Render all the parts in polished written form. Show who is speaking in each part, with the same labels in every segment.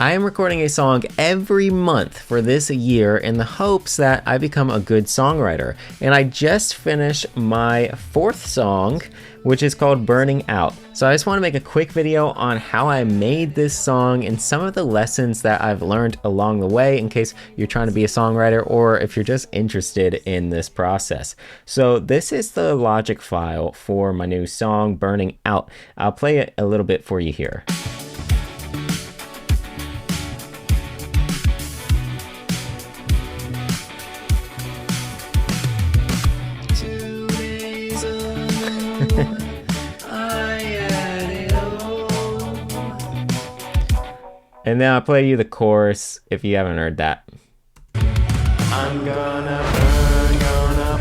Speaker 1: I am recording a song every month for this year in the hopes that I become a good songwriter. And I just finished my 4th song, which is called Burning Out. So I just want to make a quick video on how I made this song and some of the lessons that I've learned along the way in case you're trying to be a songwriter or if you're just interested in this process. So this is the Logic file for my new song, Burning Out. I'll play it a little bit for you here. And then I'll play you the chorus if you haven't heard that. I'm gonna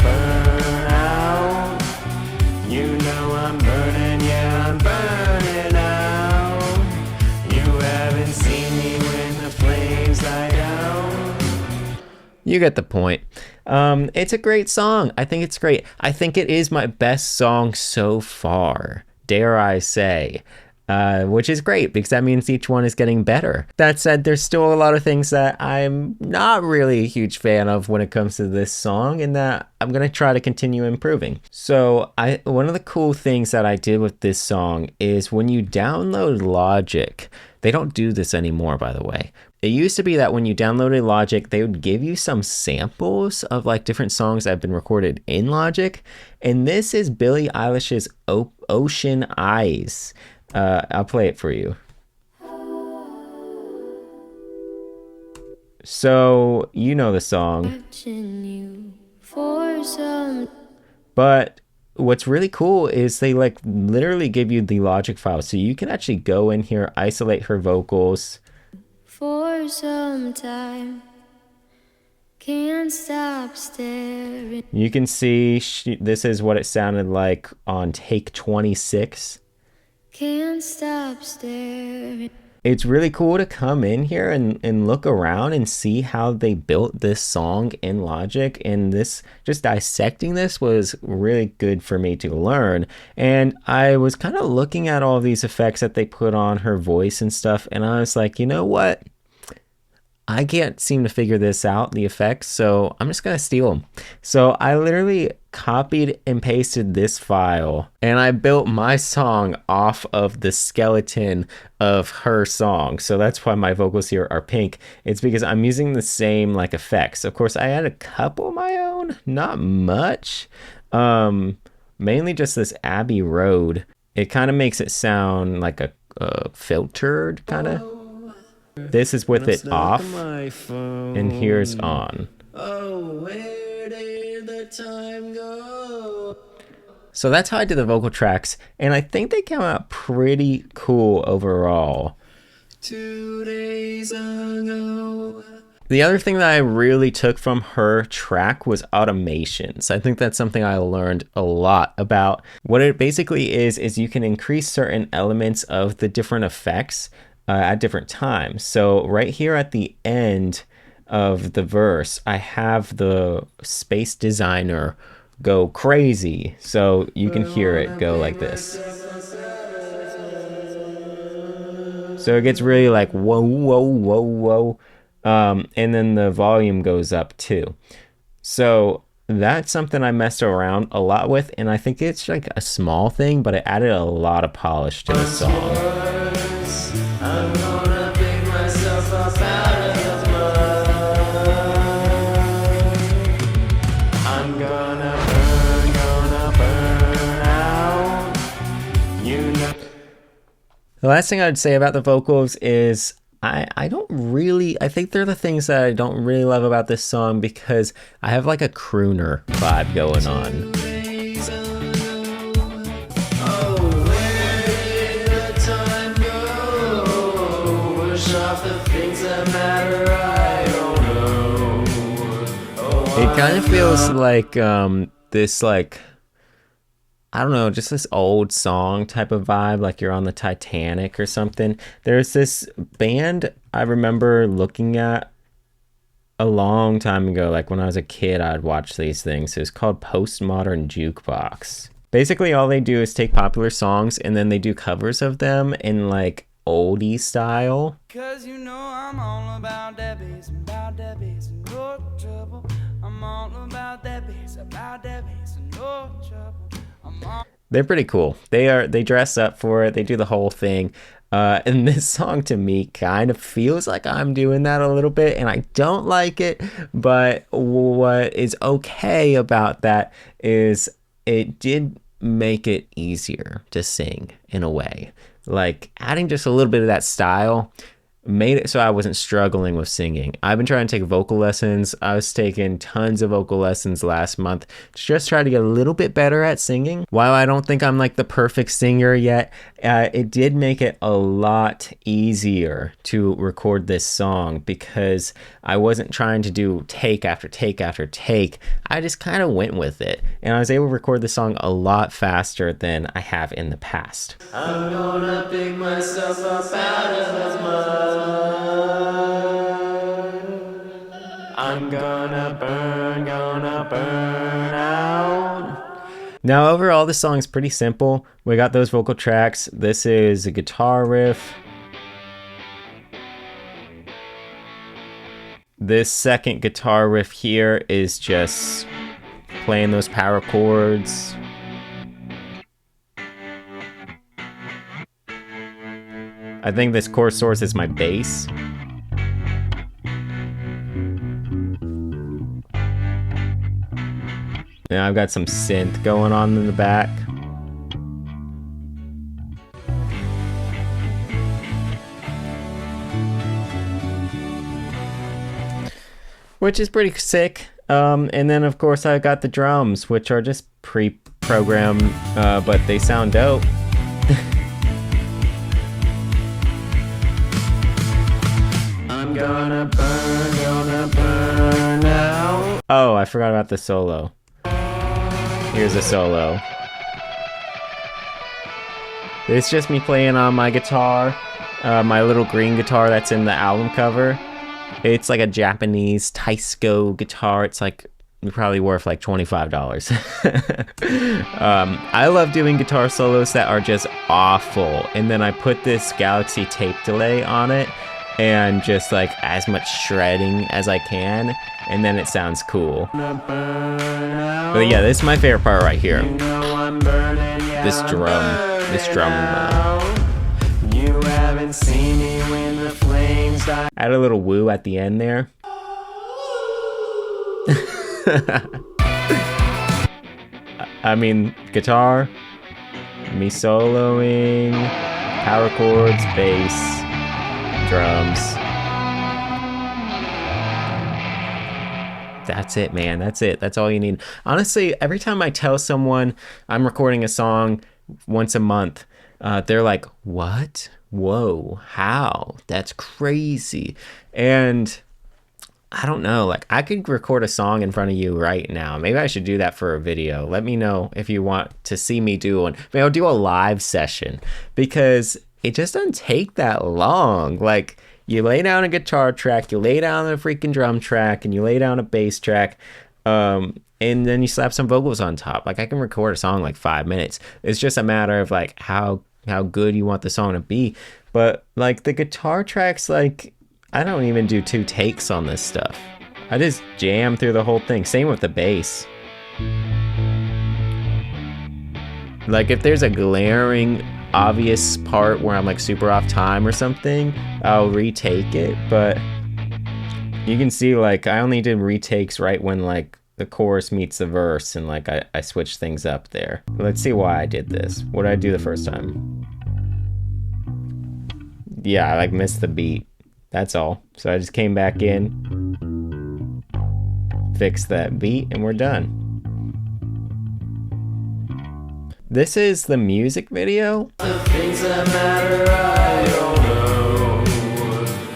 Speaker 1: burn out. You know I'm burning, yeah, I'm burning out. You haven't seen me when the flames die down. You get the point. It's a great song. I think it's great. I think it is my best song so far, dare I say. Which is great because that means each one is getting better. That said, there's still a lot of things that I'm not really a huge fan of when it comes to this song and that I'm going to try to continue improving. So one of the cool things that I did with this song is when you download Logic, they don't do this anymore, by the way. It used to be that when you downloaded Logic, they would give you some samples of like different songs that have been recorded in Logic. And this is Billie Eilish's Ocean Eyes. I'll play it for you. So, you know the song. But what's really cool is they like literally give you the Logic file. So you can actually go in here, isolate her vocals. For some time, can't stop staring. You can see this is what it sounded like on take 26. Can't stop staring. It's really cool to come in here and look around and see how they built this song in Logic, and this just dissecting this was really good for me to learn. And I was kind of looking at all these effects that they put on her voice and stuff, and I was like, you know what? I can't seem to figure this out, the effects, so I'm just gonna steal them. So I literally copied and pasted this file and I built my song off of the skeleton of her song. So that's why my vocals here are pink. It's because I'm using the same like effects. Of course, I had a couple of my own, not much. Mainly just this Abbey Road. It kind of makes it sound like a filtered kind of. This is with it off, and here's on. Oh, where did the time go? So that's how I did the vocal tracks, and I think they came out pretty cool overall. 2 days ago. The other thing that I really took from her track was automations. I think that's something I learned a lot about. What it basically is you can increase certain elements of the different effects at different times. So right here at the end of the verse, I have the space designer go crazy. So you can hear it go like this. So it gets really like whoa, whoa, whoa, whoa. And then the volume goes up too. So that's something I messed around a lot with. And I think it's like a small thing, but it added a lot of polish to the song. I'm gonna pick myself up out of the mud. I'm gonna burn out. You know. The last thing I'd say about the vocals is I think they're the things that I don't really love about this song because I have like a crooner vibe going on. It kind of feels like this like, I don't know, just this old song type of vibe, like you're on the Titanic or something. There's this band I remember looking at a long time ago, like when I was a kid, I'd watch these things. It's called Postmodern Jukebox. Basically all they do is take popular songs and then they do covers of them in like oldie style.
Speaker 2: Cause you know I'm all about that bass, and no trouble. I'm all about that bass, and no trouble.
Speaker 1: They're pretty cool. They dress up for it. They do the whole thing. And this song to me kind of feels like I'm doing that a little bit, and I don't like it. But what is okay about that is it did make it easier to sing in a way. Like adding just a little bit of that style made it so I wasn't struggling with singing. I've been trying to take vocal lessons. I was taking tons of vocal lessons last month to just try to get a little bit better at singing. While I don't think I'm like the perfect singer yet, it did make it a lot easier to record this song because I wasn't trying to do take after take after take. I just kind of went with it, and I was able to record the song a lot faster than I have in the past. I'm gonna pick myself up out of the mud. I'm gonna burn out. Now, overall, this song is pretty simple. We got those vocal tracks. This is a guitar riff. This second guitar riff here is just playing those power chords. I think this chord source is my bass. Now I've got some synth going on in the back. Which is pretty sick. And then of course I got the drums, which are just pre-programmed, but they sound dope. I'm gonna burn out. Oh, I forgot about the solo. Here's a solo. It's just me playing on my guitar, my little green guitar that's in the album cover. It's like a Japanese Taisco guitar. It's like probably worth like $25. I love doing guitar solos that are just awful, and then I put this Galaxy tape delay on it and just like as much shredding as I can, and then it sounds cool. But yeah, this is my favorite part right here. This drum. You haven't seen me when the flames die. Add a little woo at the end there. I mean, guitar, me soloing, power chords, bass, drums. That's it, man. That's it. That's all you need. Honestly, every time I tell someone I'm recording a song once a month, they're like, what? Whoa, how? That's crazy. And I don't know, like I could record a song in front of you right now. Maybe I should do that for a video. Let me know if you want to see me do one. Maybe I'll do a live session because it just doesn't take that long. Like you lay down a guitar track, you lay down a freaking drum track, and you lay down a bass track, and then you slap some vocals on top. Like I can record a song like 5 minutes. It's just a matter of like how good you want the song to be. But like the guitar tracks, like I don't even do 2 takes on this stuff. I just jam through the whole thing. Same with the bass. Like if there's a glaring obvious part where I'm like super off time or something, I'll retake it. But you can see like I only did retakes right when like the chorus meets the verse, and like I switched things up there. Let's see why I did this. What did I do the first time? Yeah, I like missed the beat. That's all. So I just came back in, fixed that beat, and we're done. This is the music video. The things that matter, I don't know.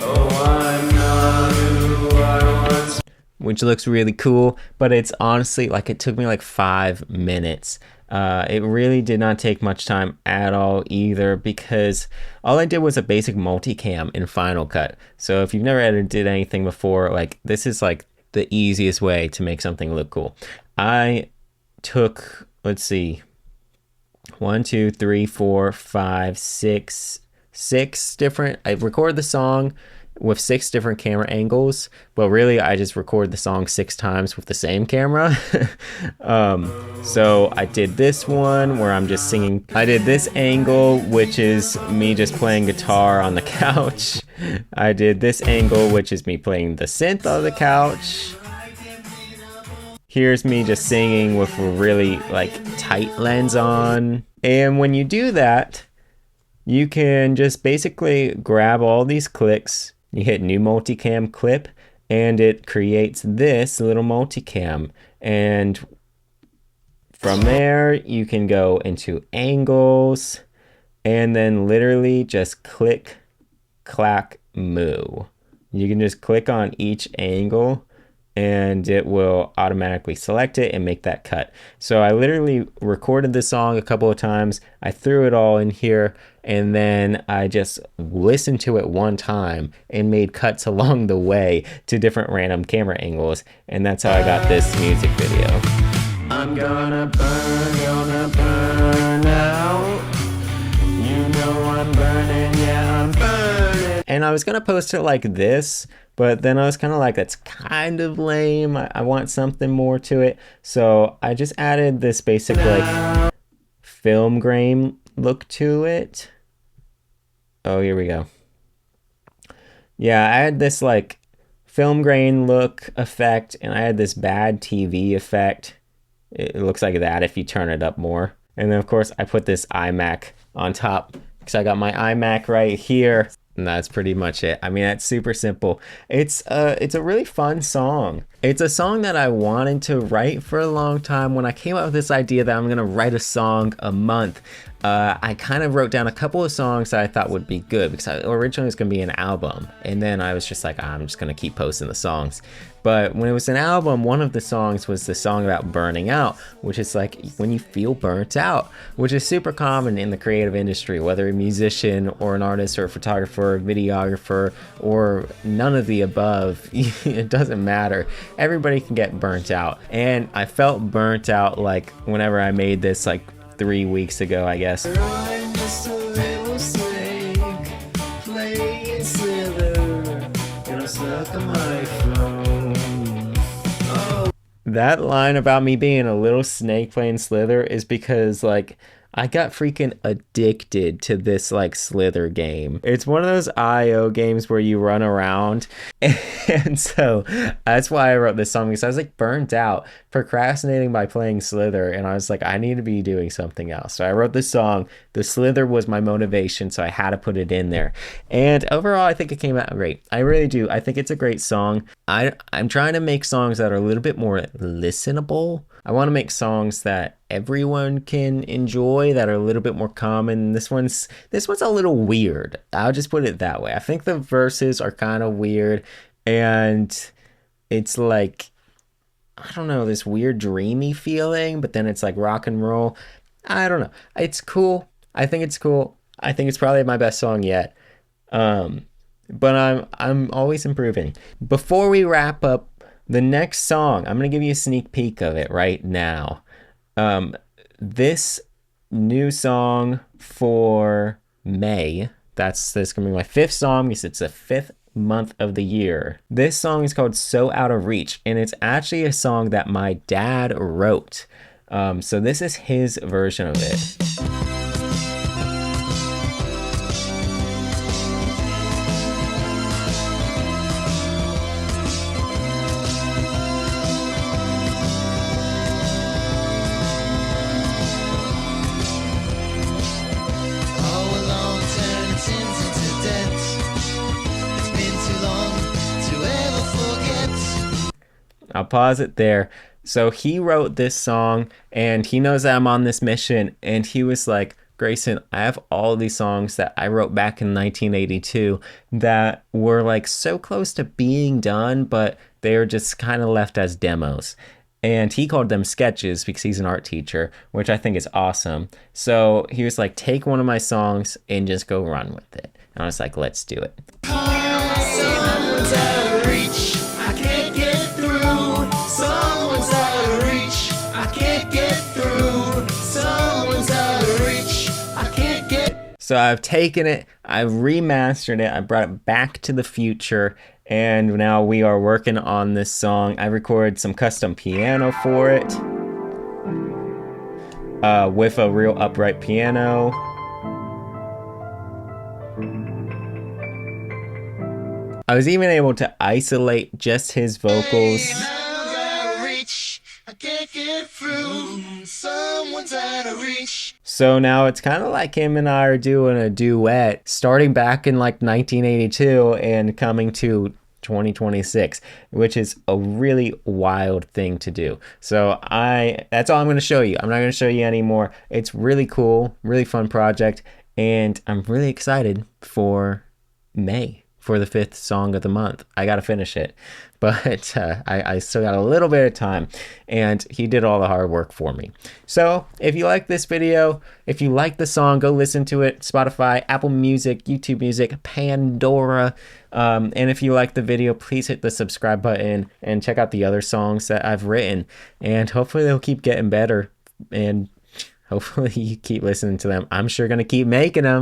Speaker 1: Oh, I'm not who I was. Which looks really cool, but it's honestly like it took me like 5 minutes. It really did not take much time at all either, because all I did was a basic multicam in Final Cut. So if you've never edited anything before, like this is like the easiest way to make something look cool. I took, let's see, 1, 2, 3, 4, 5, 6, I record the song with 6 different camera angles, but really I just record the song 6 times with the same camera. So I did this one where I'm just singing. I did this angle, which is me just playing guitar on the couch. I did this angle, which is me playing the synth on the couch. Here's me just singing with a really like tight lens on. And when you do that, you can just basically grab all these clicks. You hit new multicam clip and it creates this little multicam. And from there, you can go into angles and then literally just click, clack, moo. You can just click on each angle and it will automatically select it and make that cut. So I literally recorded this song a couple of times. I threw it all in here and then I just listened to it one time and made cuts along the way to different random camera angles. And that's how I got this music video. I'm gonna burn out. You know I'm burning, yeah, I'm burning. And I was gonna post it like this, but then I was kind of like, that's kind of lame. I want something more to it. So I just added this basic like film grain look to it. Oh, here we go. Yeah, I had this like film grain look effect and I had this bad TV effect. It looks like that if you turn it up more. And then of course I put this iMac on top because I got my iMac right here. And that's pretty much it. I mean, that's super simple. It's a really fun song. It's a song that I wanted to write for a long time. When I came up with this idea that I'm gonna write a song a month, I kind of wrote down a couple of songs that I thought would be good because originally it was gonna be an album. And then I was just like, I'm just gonna keep posting the songs. But when it was an album, one of the songs was the song about burning out, which is like when you feel burnt out, which is super common in the creative industry, whether a musician or an artist or a photographer, or videographer, or none of the above. It doesn't matter. Everybody can get burnt out. And I felt burnt out like whenever I made this like 3 weeks ago, I guess. I'm just a little snake, playing Slither, and I'm stuck on my phone. That line about me being a little snake playing Slither is because like I got freaking addicted to this like Slither game. It's one of those IO games where you run around. And so that's why I wrote this song, because I was like burnt out, procrastinating by playing Slither. And I was like, I need to be doing something else. So I wrote this song. The Slither was my motivation, so I had to put it in there. And overall, I think it came out great. I really do. I think it's a great song. I'm trying to make songs that are a little bit more listenable. I want to make songs that everyone can enjoy, that are a little bit more common. This one's a little weird. I'll just put it that way. I think the verses are kind of weird, and it's like, I don't know, this weird dreamy feeling, but then it's like rock and roll. I don't know. It's cool. I think it's cool. I think it's probably my best song yet. But I'm always improving. Before we wrap up, the next song, I'm going to give you a sneak peek of it right now. This new song for May, this is going to be my 5th song because it's the 5th month of the year. This song is called So Out of Reach, and it's actually a song that my dad wrote. So this is his version of it. I'll pause it there. So he wrote this song and he knows that I'm on this mission, and he was like, Grayson, I have all these songs that I wrote back in 1982 that were like so close to being done, but they were just kind of left as demos. And he called them sketches because he's an art teacher, which I think is awesome. So he was like, take one of my songs and just go run with it. And I was like, let's do it. Someone's out of reach. I can't get through. Someone's out of reach. I can't get through. Someone's out of reach. I can't get. So I've taken it, I've remastered it, I brought it back to the future, and now we are working on this song. I recorded some custom piano for it, with a real upright piano. I was even able to isolate just his vocals. So now it's kind of like him and I are doing a duet, starting back in like 1982 and coming to 2026, which is a really wild thing to do. So that's all I'm going to show you. I'm not going to show you anymore. It's really cool, really fun project, and I'm really excited for May, for the 5th song of the month. I got to finish it, but I still got a little bit of time, and he did all the hard work for me. So if you like this video, if you like the song, go listen to it. Spotify, Apple Music, YouTube Music, Pandora. And if you like the video, please hit the subscribe button and check out the other songs that I've written, and hopefully they'll keep getting better, and hopefully you keep listening to them. I'm sure gonna keep making them.